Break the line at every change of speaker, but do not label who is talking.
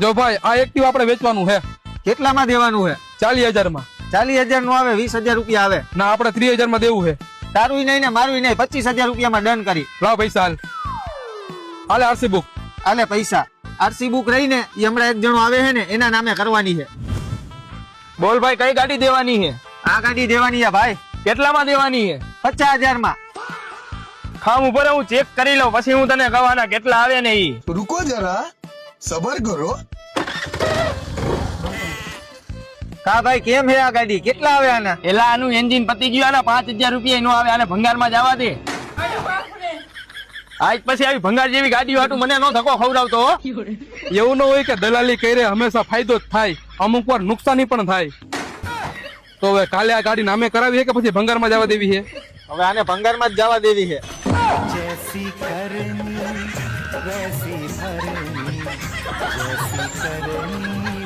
જો ભાઈ આ એક્ટિવા આપણે વેચવાનું છે
કેટલામાં દેવાનું છે?
40,000 માં.
40,000 નું આવે, 20,000 રૂપિયા આવે.
ના આપણે 30,000 માં દેવું છે.
તારું નહીં ને મારું નહીં, 25,000 રૂપિયામાં ડન કરી.
લાવ પૈસા હાલ. હાલે આરસી બુક.
આલે પૈસા. આરસી બુક રહી ને એ હમણાં એક જણો આવે છે ને એના નામે કરવાની છે.
બોલ ભાઈ કઈ ગાડી દેવાની છે?
આ ગાડી દેવાની છે ભાઈ.
કેટલામાં દેવાની છે?
50,000 માં.
ખામ ઉપર હું ચેક કરી લઉં પછી હું તને કહેવાના કેટલા આવે ને ઈ.
रुको जरा सबर करो.
કા ભાઈ કેમ છે આ ગાડી? કેટલા આવે આના?
એલા આનું એન્જિન પતી ગયું, આના 5,000 રૂપિયા નો આવે, આને ભંગારમાં જવા દે. આજ પછી આવી ભંગાર જેવી ગાડીઓ હાટું મને નો ધક્કો ખવડાવતો હો.
એવું ન હોય કે દલાલી કરે હંમેશા ફાયદો જ થાય, અમુક વાર નુકસાની પણ થાય. તો હવે કાલે આ ગાડી નામે કરાવી છે કે પછી ભંગારમાં જવા દેવી છે?
હવે આને ભંગારમાં જ જવા દેવી છે.
जैसी करनी वैसी भरनी, जैसी करनी